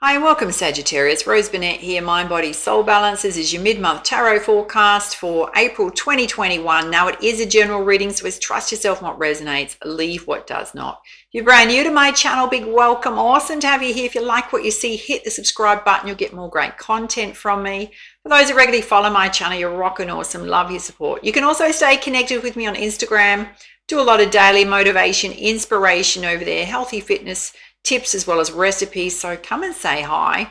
Hi and welcome Sagittarius, Rose Burnett here, Mind, Body, Soul Balance. This is your mid-month tarot forecast for April 2021. Now it is a general reading, so it's trust yourself what resonates, leave what does not. If you're brand new to my channel, big welcome. Awesome to have you here. If you like what you see, hit the subscribe button. You'll get more great content from me. For those who regularly follow my channel, you're rocking awesome. Love your support. You can also stay connected with me on Instagram. Do a lot of daily motivation, inspiration over there, healthy fitness tips as well as recipes, so come and say hi.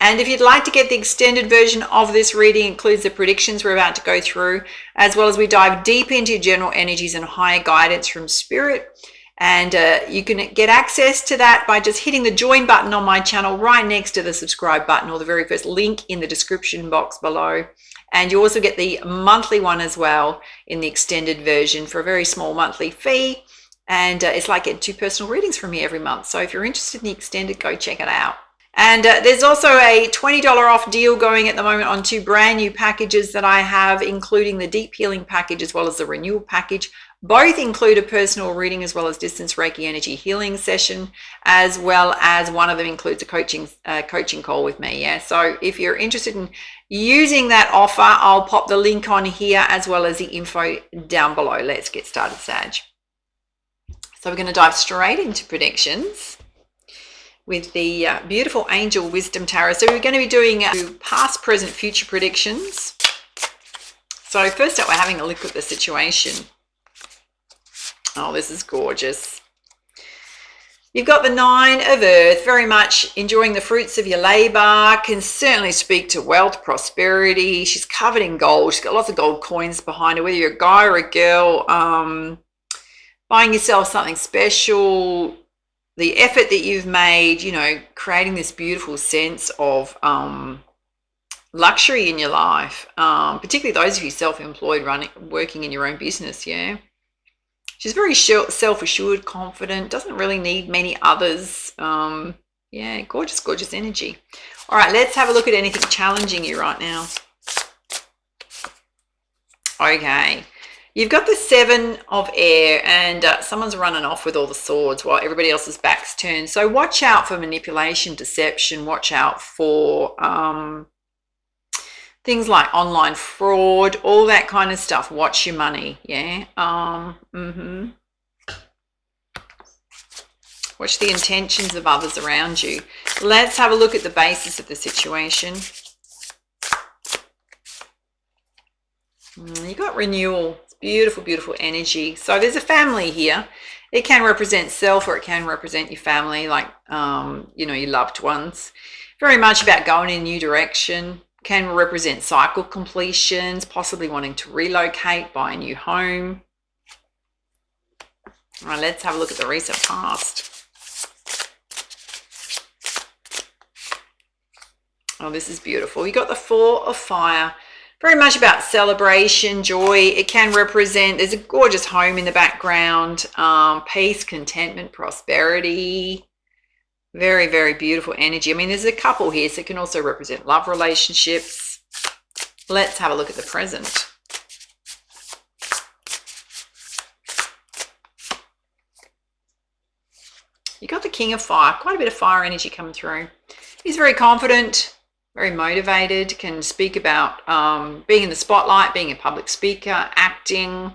And if you'd like to get the extended version of this reading, includes the predictions we're about to go through, as well as we dive deep into general energies and higher guidance from spirit. And you can get access to that by just hitting the join button on my channel right next to the subscribe button, or the very first link in the description box below. And you also get the monthly one as well in the extended version for a very small monthly fee. And it's like getting 2 personal readings from me every month. So if you're interested in the extended, go check it out. And there's also a $20 off deal going at the moment on 2 brand new packages that I have, including the Deep Healing package as well as the Renewal package. Both include a personal reading as well as distance Reiki energy healing session, as well as one of them includes a coaching call with me. Yeah. So if you're interested in using that offer, I'll pop the link on here as well as the info down below. Let's get started, Sag. So we're going to dive straight into predictions with the beautiful Angel Wisdom Tarot. So we're going to be doing past, present, future predictions. So first up, we're having a look at the situation. Oh, this is gorgeous. You've got the 9 of Earth, very much enjoying the fruits of your labor, can certainly speak to wealth, prosperity. She's covered in gold. She's got lots of gold coins behind her, whether you're a guy or a girl. Buying yourself something special, the effort that you've made, you know, creating this beautiful sense of luxury in your life, particularly those of you self-employed, working in your own business. Yeah, she's very self-assured, confident, doesn't really need many others. Yeah, gorgeous, gorgeous energy. All right, let's have a look at anything challenging you right now. Okay. You've got the 7 of Air, and someone's running off with all the swords while everybody else's back's turned. So watch out for manipulation, deception. Watch out for things like online fraud, all that kind of stuff. Watch your money, yeah. Watch the intentions of others around you. Let's have a look at the basis of the situation. You got Renewal. Beautiful, beautiful energy. So there's a family here. It can represent self, or it can represent your family, like, you know, your loved ones. Very much about going in a new direction. Can represent cycle completions, possibly wanting to relocate, buy a new home. All right, let's have a look at the recent past. Oh, this is beautiful. You got the 4 of Fire. Very much about celebration, joy. It can represent, there's a gorgeous home in the background, peace, contentment, prosperity. Very, very beautiful energy. I mean, there's a couple here, so it can also represent love relationships. Let's have a look at the present. You got the King of Fire, quite a bit of fire energy coming through. He's very confident, very motivated, can speak about being in the spotlight, being a public speaker, acting,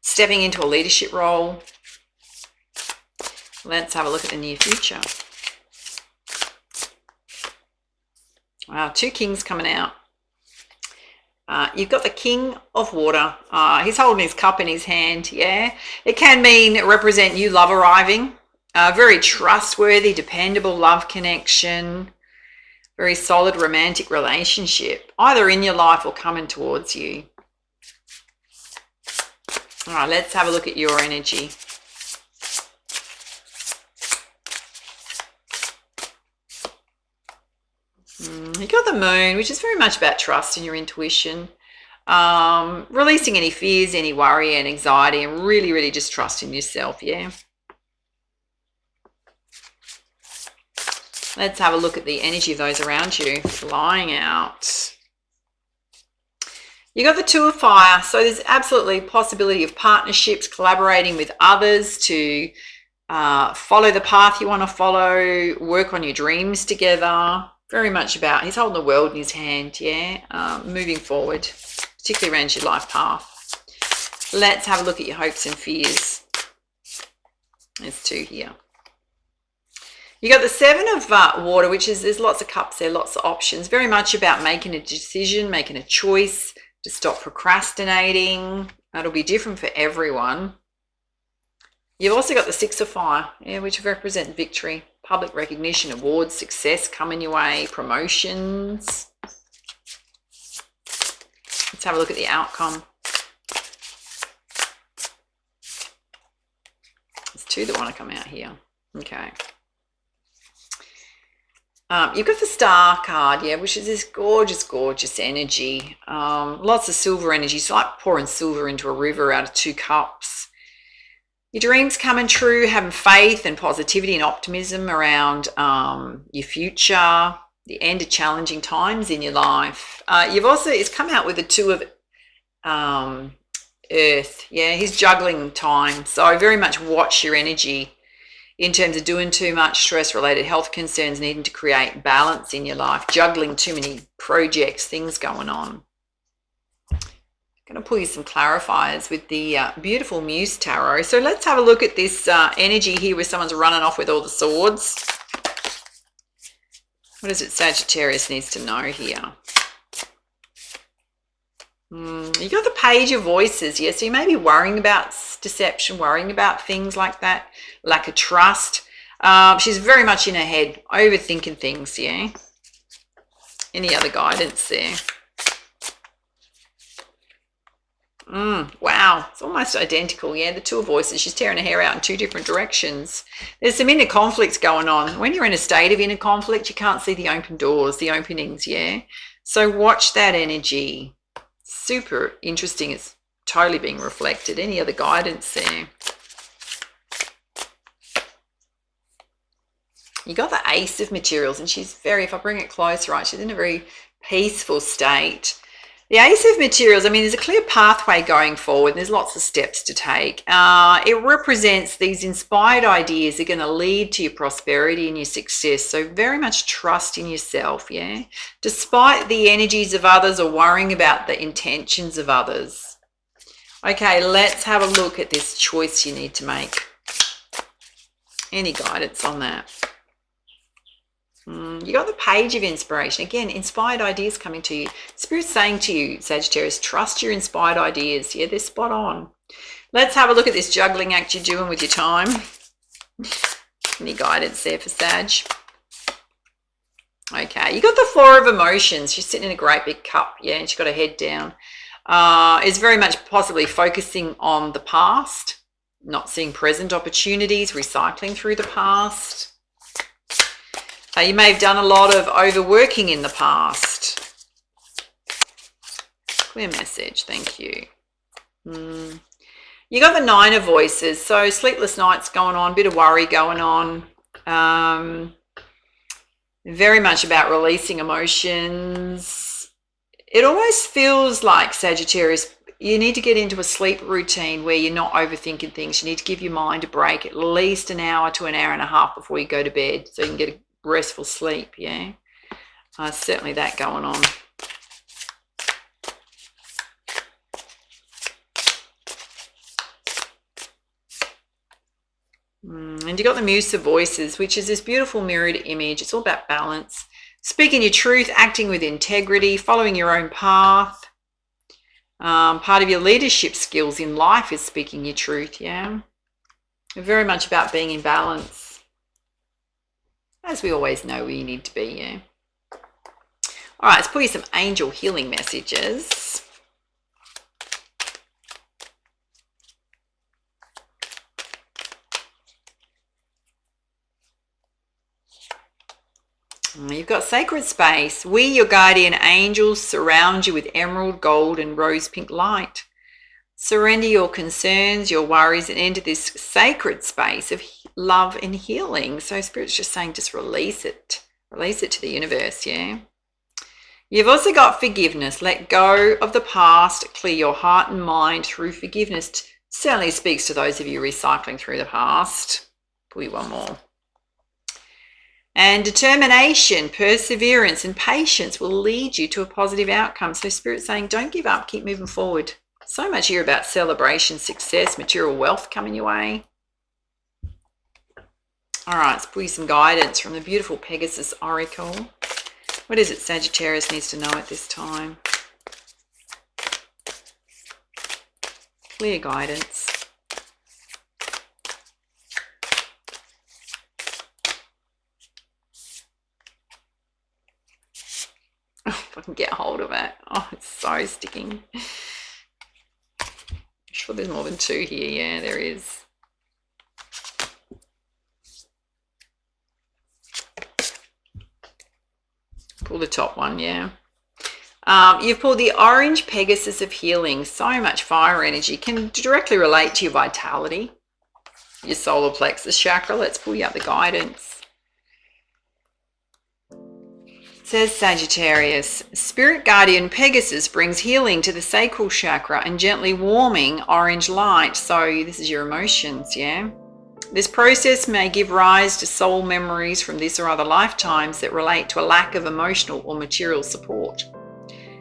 stepping into a leadership role. Let's have a look at the near future. Wow, 2 kings coming out. You've got the King of Water. He's holding his cup in his hand, yeah. It can mean represent new love arriving. Very trustworthy, dependable love connection. Very solid romantic relationship, either in your life or coming towards you. All right, let's have a look at your energy. You got the Moon, which is very much about trust in your intuition, releasing any fears, any worry and anxiety, and really, really just trusting yourself, yeah. Let's have a look at the energy of those around you flying out. You got the Two of Fire, so there's absolutely possibility of partnerships, collaborating with others to follow the path you want to follow, work on your dreams together. Very much about, he's holding the world in his hand, yeah, moving forward, particularly around your life path. Let's have a look at your hopes and fears. There's 2 here. You got the 7 of water, which is, there's lots of cups there, lots of options. Very much about making a decision, making a choice, to stop procrastinating. That'll be different for everyone. You've also got the 6 of Fire, yeah, which represent victory, public recognition, awards, success coming your way, promotions. Let's have a look at the outcome. There's 2 that want to come out here. Okay. You've got the Star card, yeah, which is this gorgeous, gorgeous energy. Lots of silver energy. It's like pouring silver into a river out of 2 cups. Your dreams coming true, having faith and positivity and optimism around your future, the end of challenging times in your life. You've also, it's come out with the 2 of Earth. Yeah, he's juggling time. So very much watch your energy in terms of doing too much, stress-related health concerns, needing to create balance in your life, juggling too many projects, things going on. I'm going to pull you some clarifiers with the beautiful Muse Tarot. So let's have a look at this energy here where someone's running off with all the swords. What is it Sagittarius needs to know here? You got the Page of Voices, yeah, so you may be worrying about deception, worrying about things like that, lack of trust. She's very much in her head, overthinking things, yeah. Any other guidance there? Wow, it's almost identical, yeah, the 2 of Voices. She's tearing her hair out in 2 different directions. There's some inner conflicts going on. When you're in a state of inner conflict, you can't see the open doors, the openings, yeah. So watch that energy. Super interesting. It's totally being reflected. Any other guidance there? You got the Ace of Materials, and she's very, if I bring it close, right, she's in a very peaceful state. The Ace of Materials, I mean, there's a clear pathway going forward. There's lots of steps to take. It represents these inspired ideas are going to lead to your prosperity and your success. So very much trust in yourself, yeah? Despite the energies of others or worrying about the intentions of others. Okay, let's have a look at this choice you need to make. Any guidance on that? You got the Page of Inspiration. Again, inspired ideas coming to you. Spirit's saying to you, Sagittarius, trust your inspired ideas. Yeah, they're spot on. Let's have a look at this juggling act you're doing with your time. Any guidance there for Sag? Okay, you got the Four of Emotions. She's sitting in a great big cup, yeah, and she's got her head down. Is very much possibly focusing on the past, not seeing present opportunities, recycling through the past. You may have done a lot of overworking in the past. Clear message, thank you. You got the Nine of Voices, so sleepless nights going on, bit of worry going on. Very much about releasing emotions. It almost feels like, Sagittarius, you need to get into a sleep routine where you're not overthinking things. You need to give your mind a break at least an hour to an hour and a half before you go to bed so you can get a restful sleep, yeah. Certainly that going on. And you got the Muse of Voices, which is this beautiful mirrored image. It's all about balance, speaking your truth, acting with integrity, following your own path. Part of your leadership skills in life is speaking your truth, yeah. Very much about being in balance. As we always know where you need to be, yeah. All right, let's put you some angel healing messages. You've got sacred space. We, your guardian angels, surround you with emerald, gold, and rose pink light. Surrender your concerns, your worries, and enter this sacred space of love and healing. So Spirit's just saying, just release it. Release it to the universe, yeah? You've also got forgiveness. Let go of the past, clear your heart and mind through forgiveness. Certainly speaks to those of you recycling through the past. Pull you one more. And determination, perseverance, and patience will lead you to a positive outcome. So Spirit's saying, don't give up, keep moving forward. So much here about celebration, success, material wealth coming your way. All right, let's pull you some guidance from the beautiful Pegasus Oracle. What is it Sagittarius needs to know at this time? Clear guidance. Oh, if I can get hold of it. Oh, it's so sticking. I'm sure there's more than two here. Yeah, there is. Pull the top one, yeah. You've pulled the orange Pegasus of healing. So much fire energy. Can directly relate to your vitality, your solar plexus chakra. Let's pull you up the guidance. It says Sagittarius, Spirit Guardian Pegasus brings healing to the sacral chakra and gently warming orange light. So this is your emotions, yeah? This process may give rise to soul memories from this or other lifetimes that relate to a lack of emotional or material support.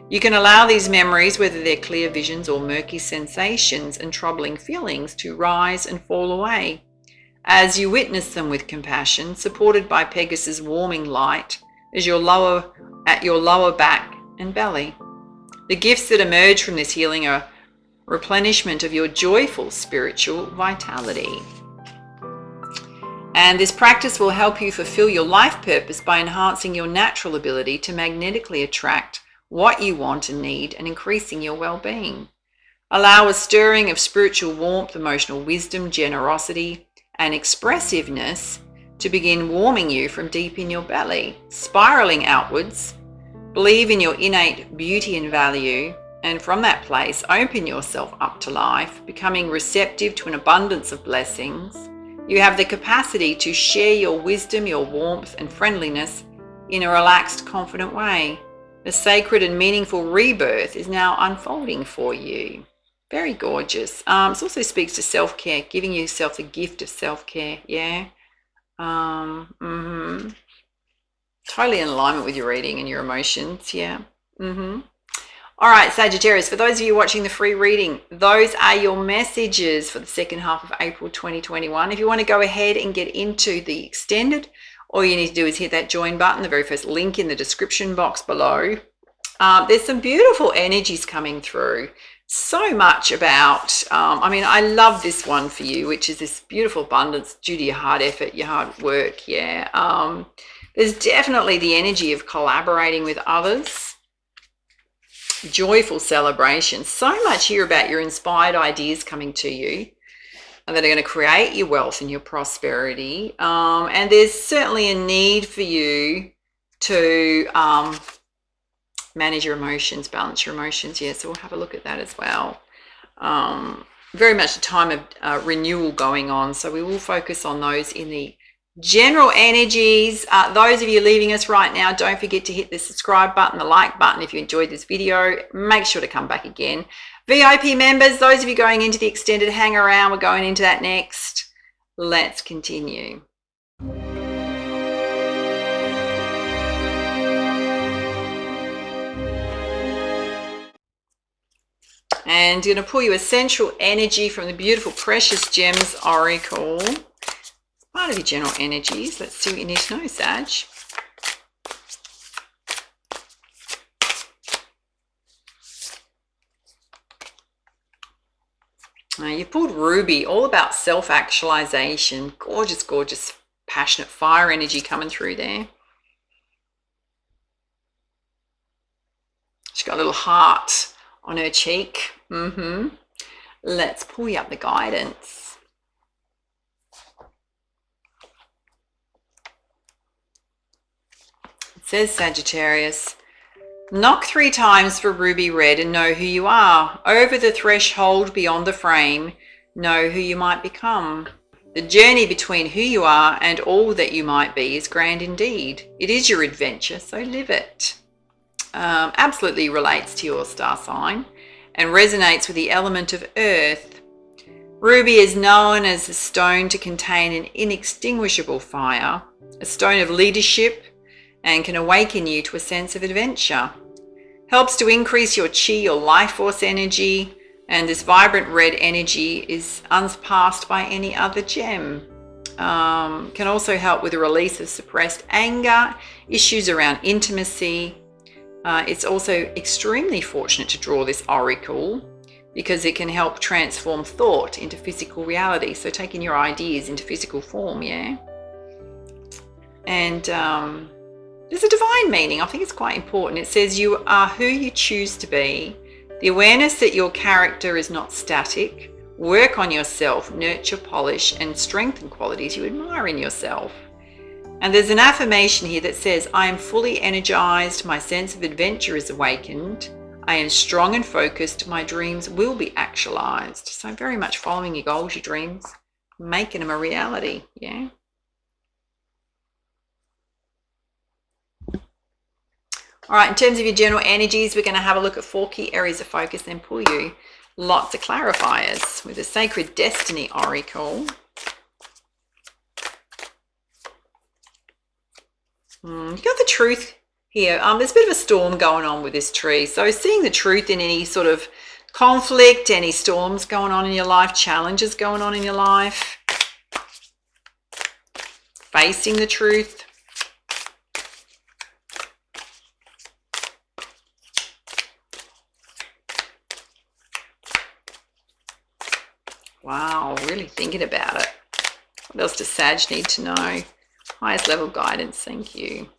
You can allow these memories, whether they're clear visions or murky sensations and troubling feelings, to rise and fall away as you witness them with compassion, supported by Pegasus' warming light at your lower back and belly. The gifts that emerge from this healing are replenishment of your joyful spiritual vitality. And this practice will help you fulfill your life purpose by enhancing your natural ability to magnetically attract what you want and need and increasing your well-being. Allow a stirring of spiritual warmth, emotional wisdom, generosity, and expressiveness to begin warming you from deep in your belly, spiraling outwards. Believe in your innate beauty and value, and from that place, open yourself up to life, becoming receptive to an abundance of blessings. You have the capacity to share your wisdom, your warmth, and friendliness in a relaxed, confident way. The sacred and meaningful rebirth is now unfolding for you. Very gorgeous. It also speaks to self-care, giving yourself the gift of self-care. Yeah. Totally in alignment with your reading and your emotions. Yeah. All right, Sagittarius, for those of you watching the free reading, those are your messages for the second half of April 2021. If you want to go ahead and get into the extended, all you need to do is hit that join button, the very first link in the description box below. There's some beautiful energies coming through. So much about, I love this one for you, which is this beautiful abundance due to your hard effort, your hard work. Yeah. There's definitely the energy of collaborating with others. Joyful celebration. So much here about your inspired ideas coming to you and that are going to create your wealth and your prosperity. And there's certainly a need for you to manage your emotions, balance your emotions. Yeah, so we'll have a look at that as well. Very much a time of renewal going on. So we will focus on those in the general energies. Those of you leaving us right now, don't forget to hit the subscribe button, the like button if you enjoyed this video. Make sure to come back again. VIP members, those of you going into the extended, hang around. We're going into that next. Let's continue. And I'm going to pull you essential energy from the beautiful Precious Gems Oracle. Part of your general energies. Let's see what you need to know, Sag. You pulled Ruby, all about self-actualization. Gorgeous, gorgeous, passionate fire energy coming through there. She's got a little heart on her cheek. Let's pull you up the guidance. It says, Sagittarius, knock 3 times for ruby red and know who you are. Over the threshold beyond the frame, know who you might become. The journey between who you are and all that you might be is grand indeed. It is your adventure, so live it. absolutely relates to your star sign and resonates with the element of earth. Ruby is known as a stone to contain an inextinguishable fire, a stone of leadership, and can awaken you to a sense of adventure. Helps to increase your chi, your life force energy, and this vibrant red energy is unsurpassed by any other gem. Can also help with the release of suppressed anger, issues around intimacy. It's also extremely fortunate to draw this oracle because it can help transform thought into physical reality. So taking your ideas into physical form, yeah? And there's a divine meaning. I think it's quite important. It says you are who you choose to be. The awareness that your character is not static. Work on yourself, nurture, polish, and strengthen qualities you admire in yourself. And there's an affirmation here that says, I am fully energized. My sense of adventure is awakened. I am strong and focused. My dreams will be actualized. So very much following your goals, your dreams, making them a reality, yeah? All right, in terms of your general energies, we're going to have a look at 4 key areas of focus and pull you lots of clarifiers with the Sacred Destiny Oracle. You've got the truth here. There's a bit of a storm going on with this tree. So seeing the truth in any sort of conflict, any storms going on in your life, challenges going on in your life. Facing the truth. Wow, really thinking about it. What else does Sag need to know? Highest level guidance, thank you.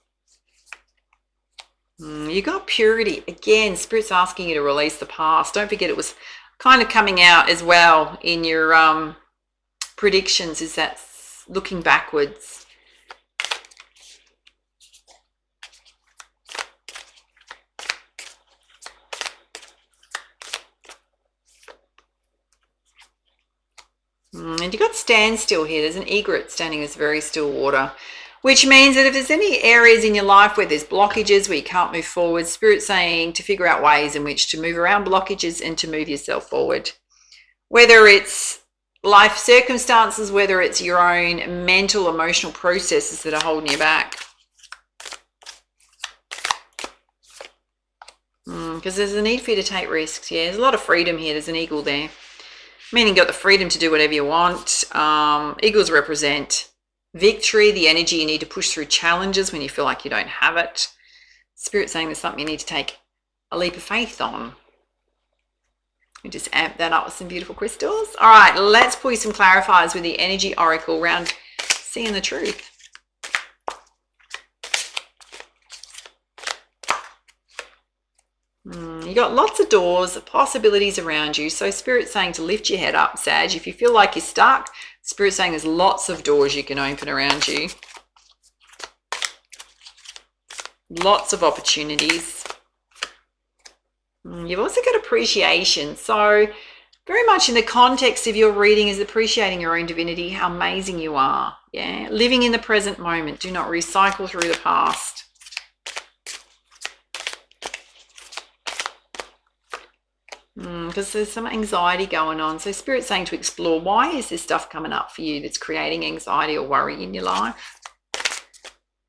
You got purity. Again, Spirit's asking you to release the past. Don't forget it was kind of coming out as well in your predictions, is that looking backwards. And you got standstill here. There's an egret standing in this very still water, which means that if there's any areas in your life where there's blockages, where you can't move forward, Spirit's saying to figure out ways in which to move around blockages and to move yourself forward. Whether it's life circumstances, whether it's your own mental, emotional processes that are holding you back. Because there's a need for you to take risks. Yeah, there's a lot of freedom here. There's an eagle there. Meaning you've got the freedom to do whatever you want. Eagles represent victory, the energy you need to push through challenges when you feel like you don't have it. Spirit saying there's something you need to take a leap of faith on. We just amp that up with some beautiful crystals. All right, let's pull you some clarifiers with the energy oracle around seeing the truth. You got lots of doors, possibilities around you. So Spirit's saying to lift your head up, Sag. If you feel like you're stuck, Spirit's saying there's lots of doors you can open around you. Lots of opportunities. You've also got appreciation. So very much in the context of your reading is appreciating your own divinity, how amazing you are. Yeah, living in the present moment. Do not recycle through the past. Because there's some anxiety going on. So Spirit's saying to explore, why is this stuff coming up for you that's creating anxiety or worry in your life?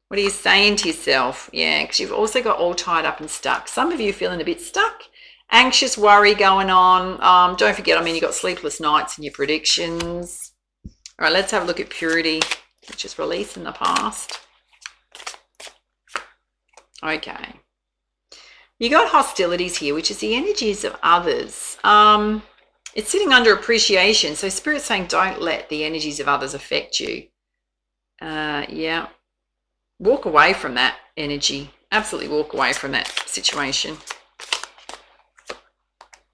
What are you saying to yourself? Yeah, because you've also got all tied up and stuck. Some of you are feeling a bit stuck, anxious, worry going on. Don't forget, I mean, you've got sleepless nights in your predictions. All right, let's have a look at purity, which is release in the past. Okay. You got hostilities here, which is the energies of others. It's sitting under appreciation. So Spirit's saying don't let the energies of others affect you. Yeah. Walk away from that energy. Absolutely walk away from that situation.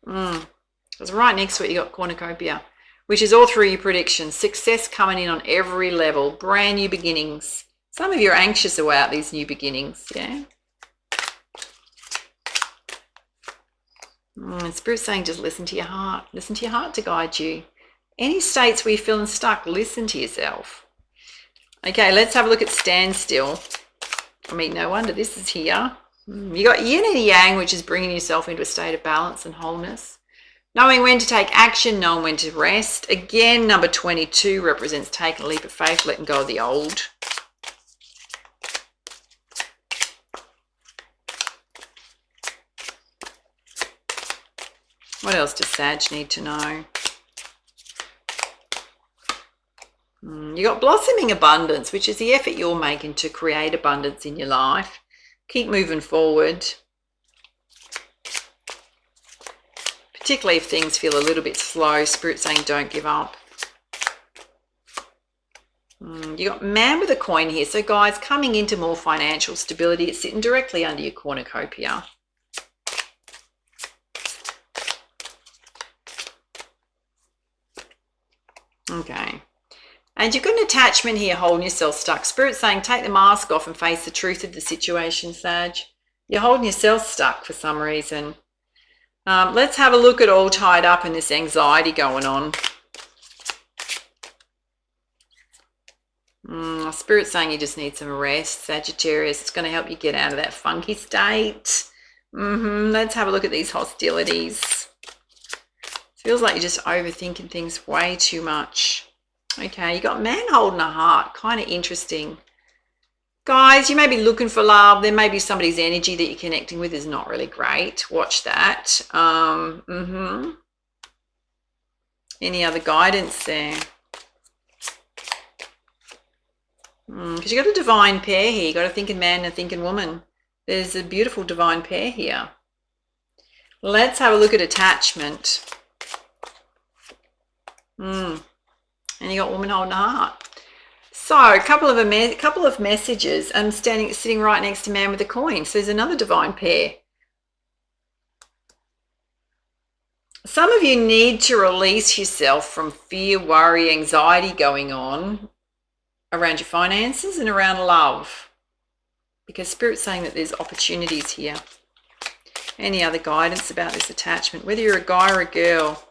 Because right next to it, you got cornucopia, which is all through your predictions. Success coming in on every level. Brand new beginnings. Some of you are anxious about these new beginnings, yeah? Spirit's saying just listen to your heart. Listen to your heart to guide you. Any states where you're feeling stuck, listen to yourself. Okay, let's have a look at standstill. I mean, no wonder this is here. You got yin and yang, which is bringing yourself into a state of balance and wholeness. Knowing when to take action, knowing when to rest. Again, number 22 represents taking a leap of faith, letting go of the old. What else does Sag need to know? You got blossoming abundance, which is the effort you're making to create abundance in your life. Keep moving forward. Particularly if things feel a little bit slow. Spirit saying don't give up. You got man with a coin here. So guys, coming into more financial stability. It's sitting directly under your cornucopia. Okay. And you've got an attachment here holding yourself stuck. Spirit saying take the mask off and face the truth of the situation, Sag. You're holding yourself stuck for some reason. Let's have a look at all tied up in this anxiety going on. Spirit saying you just need some rest, Sagittarius. It's going to help you get out of that funky state. Let's have a look at these hostilities. Feels like you're just overthinking things way too much. Okay, you got man holding a heart. Kind of interesting. Guys, you may be looking for love. There may be somebody's energy that you're connecting with is not really great. Watch that. Any other guidance there? Because you got a divine pair here. You got a thinking man and a thinking woman. There's a beautiful divine pair here. Let's have a look at attachment. And you got woman holding a heart. So a couple of messages. I'm sitting right next to man with a coin. So there's another divine pair. Some of you need to release yourself from fear, worry, anxiety going on around your finances and around love. Because Spirit's saying that there's opportunities here. Any other guidance about this attachment, whether you're a guy or a girl?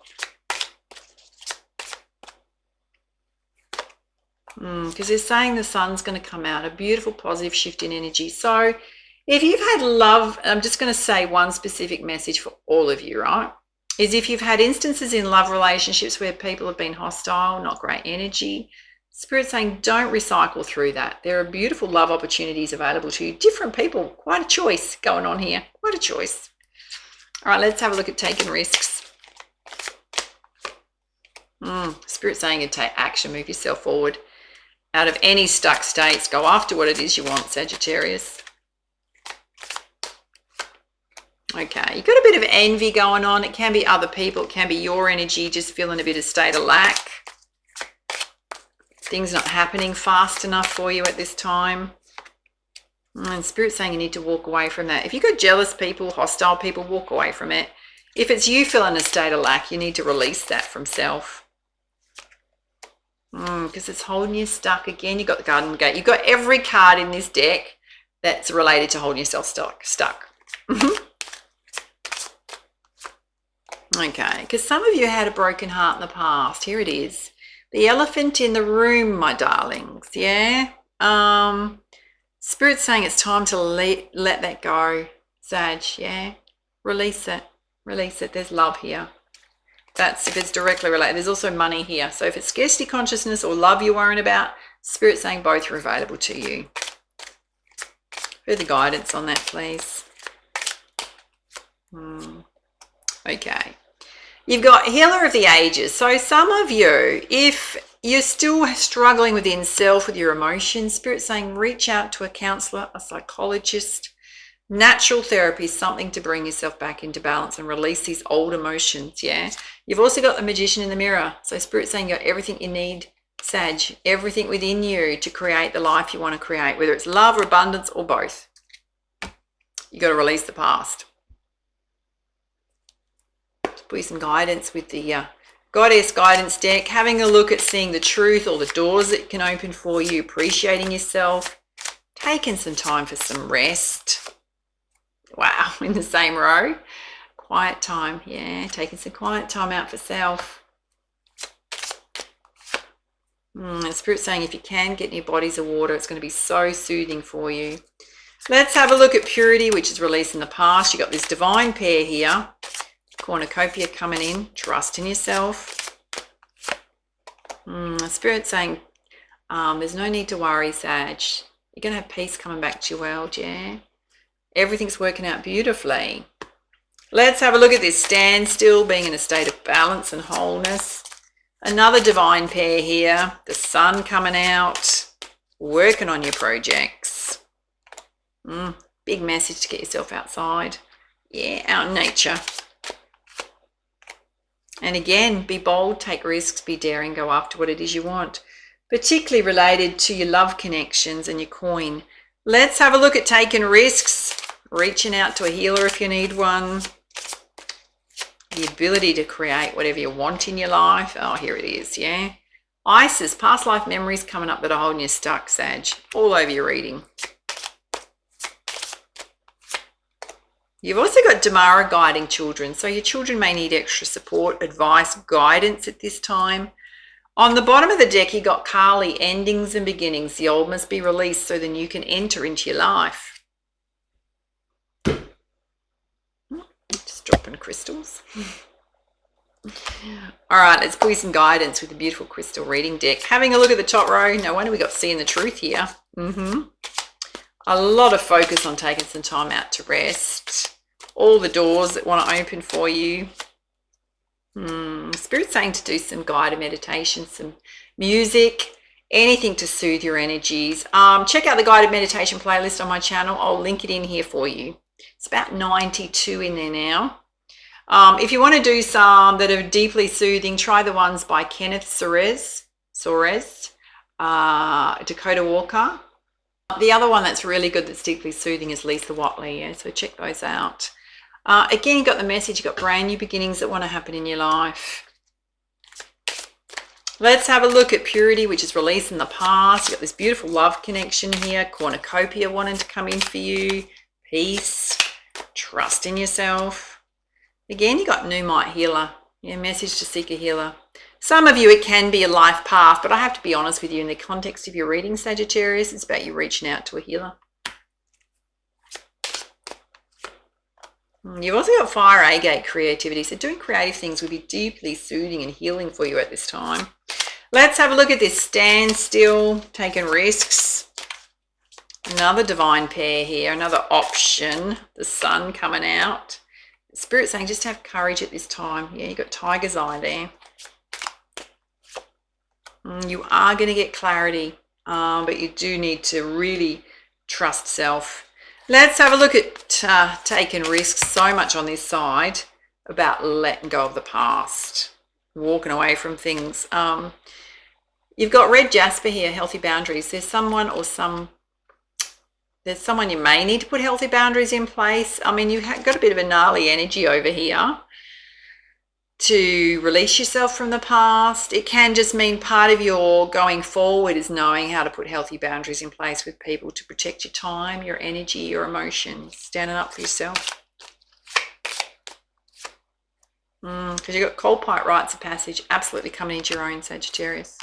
Because they're saying the sun's going to come out, a beautiful positive shift in energy. So if you've had love, I'm just going to say one specific message for all of you, right? Is if you've had instances in love relationships where people have been hostile, not great energy, Spirit's saying don't recycle through that. There are beautiful love opportunities available to you. Different people, quite a choice going on here, quite a choice. All right, let's have a look at taking risks. Spirit's saying you take action, move yourself forward. Out of any stuck states, go after what it is you want, Sagittarius. Okay, you've got a bit of envy going on. It can be other people. It can be your energy just feeling a bit of state of lack. Things not happening fast enough for you at this time. And Spirit's saying you need to walk away from that. If you've got jealous people, hostile people, walk away from it. If it's you feeling a state of lack, you need to release that from self. Because it's holding you stuck again. You've got the Garden Gate. You've got every card in this deck that's related to holding yourself stuck. Okay, because some of you had a broken heart in the past. Here it is. The elephant in the room, my darlings. Yeah. Spirit's saying it's time to let that go, Sag. Yeah. Release it. Release it. There's love here. That's if it's directly related. There's also money here. So if it's scarcity consciousness or love you're worrying about, Spirit's saying both are available to you. Further guidance on that, please. Okay. You've got Healer of the Ages. So some of you, if you're still struggling within self with your emotions, Spirit's saying reach out to a counselor, a psychologist. Natural therapy is something to bring yourself back into balance and release these old emotions, yeah? You've also got the Magician in the Mirror. So Spirit's saying you got everything you need, Sag, everything within you to create the life you want to create, whether it's love or abundance or both. You got to release the past. Put you some guidance with the Goddess Guidance deck, having a look at seeing the truth, all the doors that can open for you, appreciating yourself, taking some time for some rest. Wow, in the same row. Quiet time, yeah, taking some quiet time out for self. Spirit's saying if you can get in your bodies of water, it's going to be so soothing for you. Let's have a look at purity, which is released in the past. You've got this divine pair here. Cornucopia coming in. Trust in yourself. Spirit saying there's no need to worry, Sag. You're going to have peace coming back to your world, yeah? Everything's working out beautifully. Let's have a look at this standstill, being in a state of balance and wholeness. Another divine pair here. The sun coming out. Working on your projects. Big message to get yourself outside. Yeah, out in nature. And again, be bold, take risks, be daring, go after what it is you want. Particularly related to your love connections and your coin. Let's have a look at taking risks. Reaching out to a healer if you need one. The ability to create whatever you want in your life. Oh, here it is, yeah. Isis, past life memories coming up that are holding you stuck, Sag. All over your reading. You've also got Damara guiding children. So your children may need extra support, advice, guidance at this time. On the bottom of the deck, you got Kali, endings and beginnings. The old must be released so then you can enter into your life. Just dropping crystals. All right, let's pull you some guidance with the beautiful crystal reading deck. Having a look at the top row. No wonder we got seeing the truth here. A lot of focus on taking some time out to rest. All the doors that want to open for you. Spirit's saying to do some guided meditation, some music, anything to soothe your energies. Check out the guided meditation playlist on my channel. I'll link it in here for you. It's about 92 in there now. If you want to do some that are deeply soothing, try the ones by Kenneth Soares, Dakota Walker. The other one that's really good that's deeply soothing is Lisa Watley, yeah? So check those out. Again, you've got the message, you've got brand new beginnings that want to happen in your life. Let's have a look at purity, which is released in the past. You've got this beautiful love connection here. Cornucopia wanting to come in for you. Peace. Trust in yourself. Again, you got Pneumite healer. Yeah, message to seek a healer. Some of you, it can be a life path, but I have to be honest with you, in the context of your reading, Sagittarius, it's about you reaching out to a healer. You've also got fire agate creativity, so doing creative things will be deeply soothing and healing for you at this time. Let's have a look at this standstill, taking risks. Another divine pair here, another option, the sun coming out. Spirit saying just have courage at this time. Yeah, you've got tiger's eye there. You are going to get clarity, but you do need to really trust self. Let's have a look at taking risks. So much on this side about letting go of the past, walking away from things. You've got red jasper here, healthy boundaries. There's someone you may need to put healthy boundaries in place. I mean, you've got a bit of a gnarly energy over here to release yourself from the past. It can just mean part of your going forward is knowing how to put healthy boundaries in place with people to protect your time, your energy, your emotions, standing up for yourself. Because you've got coal pipe rites of passage absolutely coming into your own, Sagittarius.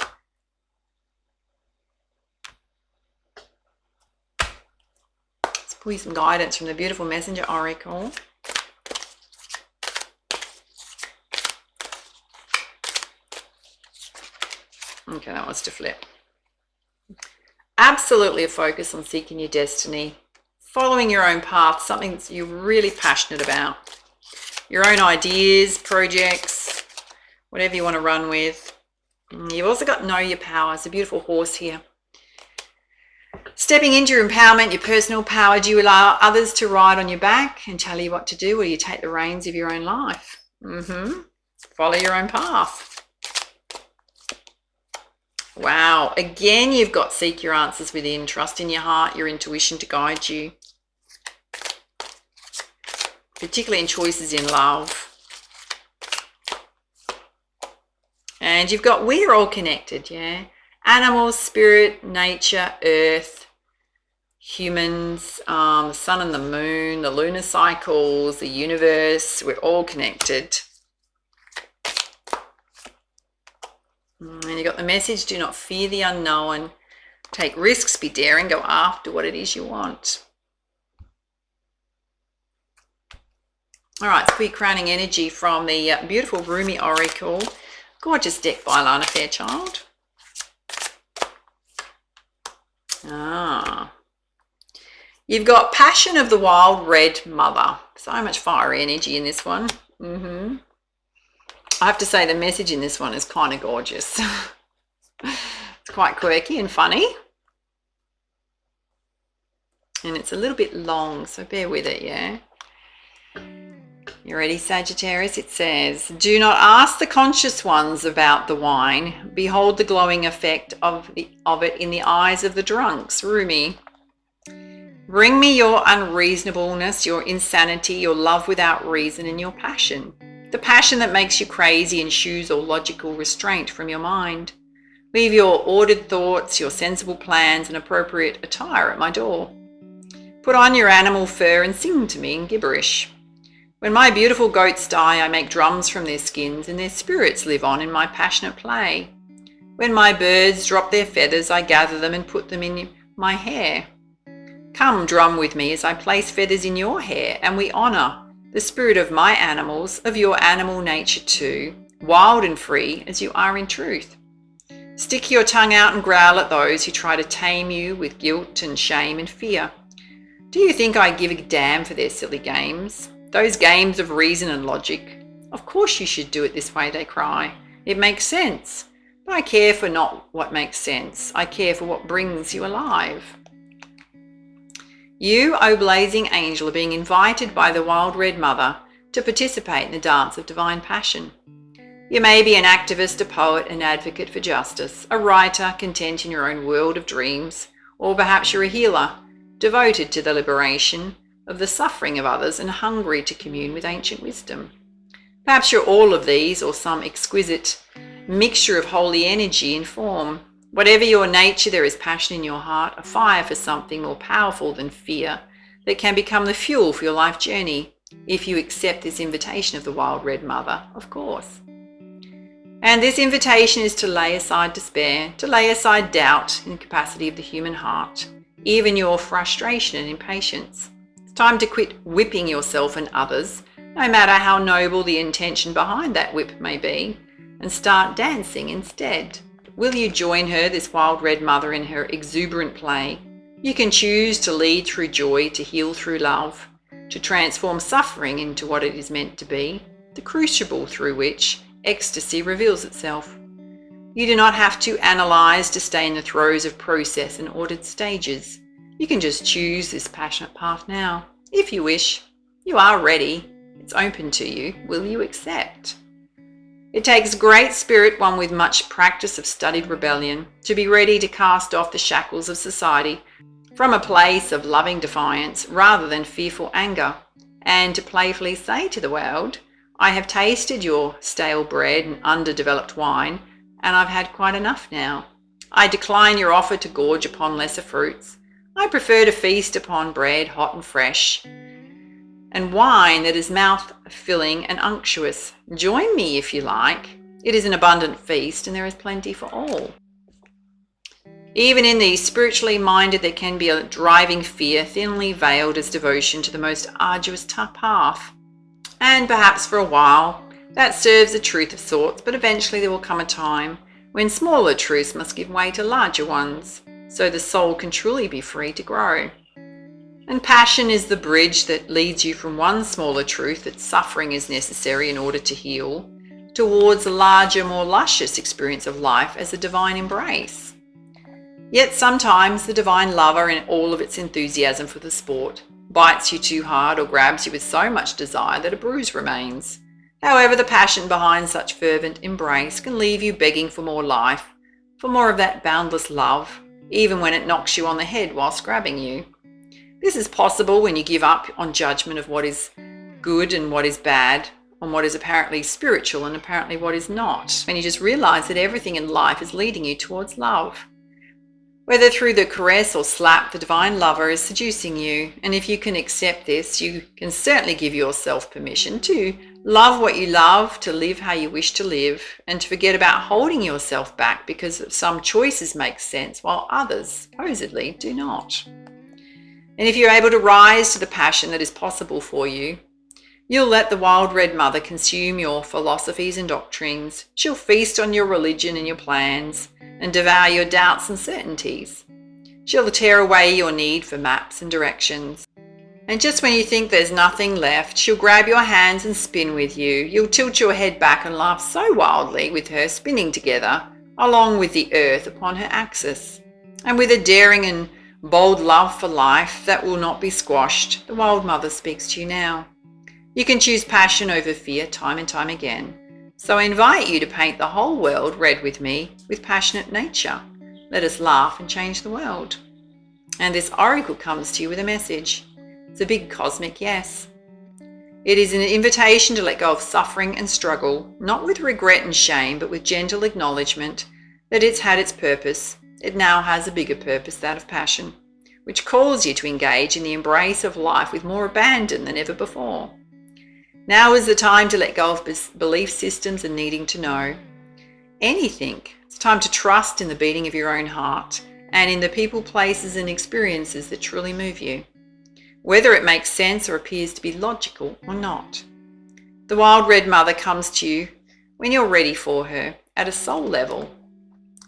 Let's pull you some guidance from the beautiful messenger oracle. Okay, that wants to flip. Absolutely a focus on seeking your destiny, following your own path, something that you're really passionate about. Your own ideas, projects, whatever you want to run with. You've also got know your power. It's a beautiful horse here. Stepping into your empowerment, your personal power. Do you allow others to ride on your back and tell you what to do, or you take the reins of your own life? Follow your own path. Wow. Again, you've got seek your answers within. Trust in your heart, your intuition to guide you. Particularly in choices in love. And you've got we're all connected, yeah? Animals, spirit, nature, earth, humans, the sun and the moon, the lunar cycles, the universe. We're all connected. And you got the message, do not fear the unknown. Take risks, be daring, go after what it is you want. All right, so quick crowning energy from the beautiful Rumi Oracle. Gorgeous deck by Alana Fairchild. You've got Passion of the Wild Red Mother. So much fiery energy in this one. I have to say the message in this one is kind of gorgeous. It's quite quirky and funny. And it's a little bit long, so bear with it, yeah? You ready, Sagittarius? It says, do not ask the conscious ones about the wine. Behold the glowing effect of it in the eyes of the drunks. Rumi. Bring me your unreasonableness, your insanity, your love without reason, and your passion. The passion that makes you crazy and shews all logical restraint from your mind. Leave your ordered thoughts, your sensible plans, and appropriate attire at my door. Put on your animal fur and sing to me in gibberish. When my beautiful goats die, I make drums from their skins, and their spirits live on in my passionate play. When my birds drop their feathers, I gather them and put them in my hair. Come, drum with me as I place feathers in your hair, and we honour the spirit of my animals, of your animal nature too, wild and free as you are in truth. Stick your tongue out and growl at those who try to tame you with guilt and shame and fear. Do you think I give a damn for their silly games? Those games of reason and logic. Of course you should do it this way, they cry. It makes sense. But I care for not what makes sense. I care for what brings you alive. You, O blazing angel, are being invited by the Wild Red Mother to participate in the dance of divine passion. You may be an activist, a poet, an advocate for justice, a writer content in your own world of dreams, or perhaps you're a healer, devoted to the liberation of the suffering of others and hungry to commune with ancient wisdom. Perhaps you're all of these, or some exquisite mixture of holy energy and form. Whatever your nature, there is passion in your heart, a fire for something more powerful than fear that can become the fuel for your life journey, if you accept this invitation of the Wild Red Mother, of course. And this invitation is to lay aside despair, to lay aside doubt in the capacity of the human heart, even your frustration and impatience. It's time to quit whipping yourself and others, no matter how noble the intention behind that whip may be, and start dancing instead. Will you join her, this Wild Red Mother, in her exuberant play? You can choose to lead through joy, to heal through love, to transform suffering into what it is meant to be, the crucible through which ecstasy reveals itself. You do not have to analyze to stay in the throes of process and ordered stages. You can just choose this passionate path now. If you wish, you are ready. It's open to you. Will you accept? It takes great spirit, one with much practice of studied rebellion, to be ready to cast off the shackles of society from a place of loving defiance rather than fearful anger, and to playfully say to the world, I have tasted your stale bread and underdeveloped wine, and I've had quite enough now. I decline your offer to gorge upon lesser fruits. I prefer to feast upon bread hot and fresh, and wine that is mouth-filling and unctuous. Join me if you like. It is an abundant feast, and there is plenty for all. Even in the spiritually minded, there can be a driving fear, thinly veiled as devotion to the most arduous path. And perhaps for a while, that serves the truth of sorts, but eventually there will come a time when smaller truths must give way to larger ones, so the soul can truly be free to grow. And passion is the bridge that leads you from one smaller truth, that suffering is necessary in order to heal, towards a larger, more luscious experience of life as a divine embrace. Yet sometimes the divine lover, in all of its enthusiasm for the sport, bites you too hard or grabs you with so much desire that a bruise remains. However, the passion behind such fervent embrace can leave you begging for more life, for more of that boundless love, even when it knocks you on the head whilst grabbing you. This is possible when you give up on judgment of what is good and what is bad, on what is apparently spiritual and apparently what is not, and you just realize that everything in life is leading you towards love. Whether through the caress or slap, the divine lover is seducing you, and if you can accept this, you can certainly give yourself permission to love what you love, to live how you wish to live, and to forget about holding yourself back because some choices make sense while others supposedly do not. And if you're able to rise to the passion that is possible for you, You'll let the wild red mother consume your philosophies and doctrines. She'll feast on your religion and your plans and devour your doubts and certainties. She'll tear away your need for maps and directions. And just when you think there's nothing left, she'll grab your hands and spin with you. You'll tilt your head back and laugh so wildly with her spinning together, along with the earth upon her axis. And with a daring and bold love for life that will not be squashed, the wild mother speaks to you now. You can choose passion over fear time and time again. So I invite you to paint the whole world red with me, with passionate nature. Let us laugh and change the world. And this oracle comes to you with a message. It's a big cosmic yes. It is an invitation to let go of suffering and struggle, not with regret and shame, but with gentle acknowledgement that it's had its purpose. It now has a bigger purpose, that of passion, which calls you to engage in the embrace of life with more abandon than ever before. Now is the time to let go of belief systems and needing to know anything. It's time to trust in the beating of your own heart and in the people, places, and experiences that truly move you, whether it makes sense or appears to be logical or not. The wild red mother comes to you when you're ready for her at a soul level.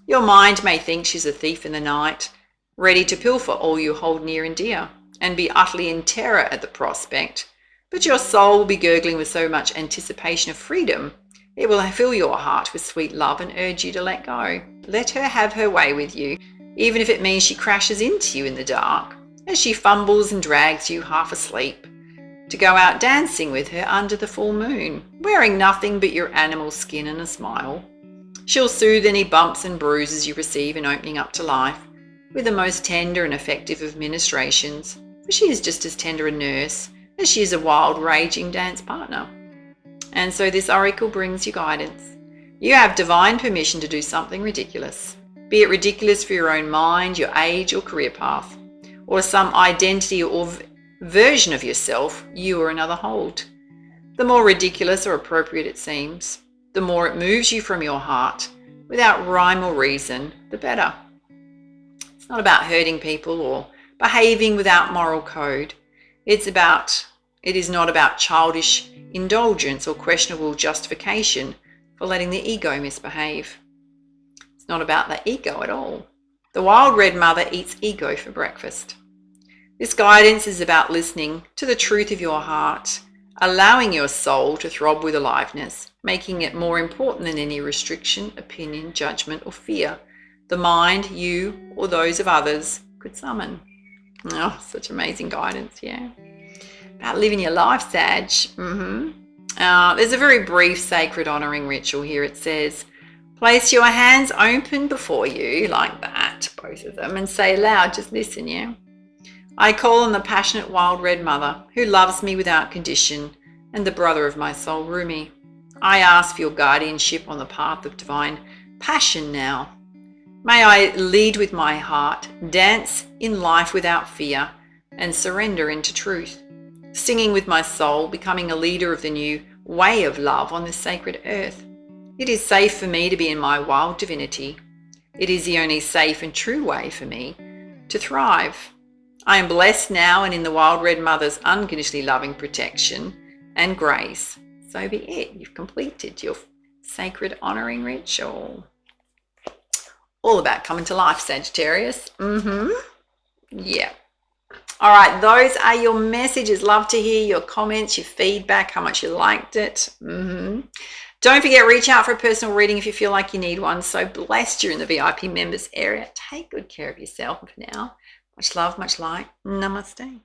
Your mind may think she's a thief in the night, ready to pilfer all you hold near and dear, and be utterly in terror at the prospect. But your soul will be gurgling with so much anticipation of freedom, it will fill your heart with sweet love and urge you to let go. Let her have her way with you, even if it means she crashes into you in the dark, as she fumbles and drags you half asleep, to go out dancing with her under the full moon, wearing nothing but your animal skin and a smile. She'll soothe any bumps and bruises you receive in opening up to life with the most tender and effective of ministrations, for she is just as tender a nurse as she is a wild, raging dance partner. And so this oracle brings you guidance. You have divine permission to do something ridiculous, be it ridiculous for your own mind, your age, or career path, or some identity or version of yourself you or another hold. The more ridiculous or appropriate it seems, the more it moves you from your heart, without rhyme or reason, the better. It's not about hurting people or behaving without moral code. It is not about childish indulgence or questionable justification for letting the ego misbehave. It's not about the ego at all. The wild red mother eats ego for breakfast. This guidance is about listening to the truth of your heart, allowing your soul to throb with aliveness, making it more important than any restriction, opinion, judgment, or fear the mind, you, or those of others could summon. Oh, such amazing guidance, yeah. About living your life, Sag. There's a very brief sacred honouring ritual here. It says, place your hands open before you, like that, both of them, and say aloud, just listen, yeah? I call on the passionate wild red mother who loves me without condition and the brother of my soul, Rumi. I ask for your guardianship on the path of divine passion now. May I lead with my heart, dance in life without fear, and surrender into truth, singing with my soul, becoming a leader of the new way of love on this sacred earth. It is safe for me to be in my wild divinity. It is the only safe and true way for me to thrive. I am blessed now and in the wild red mother's unconditionally loving protection and grace. So be it. You've completed your sacred honouring ritual. All about coming to life, Sagittarius. Yeah. All right, those are your messages. Love to hear your comments, your feedback, how much you liked it. Don't forget, reach out for a personal reading if you feel like you need one. So blessed you're in the VIP members area. Take good care of yourself for now. Much love, much light. Namaste.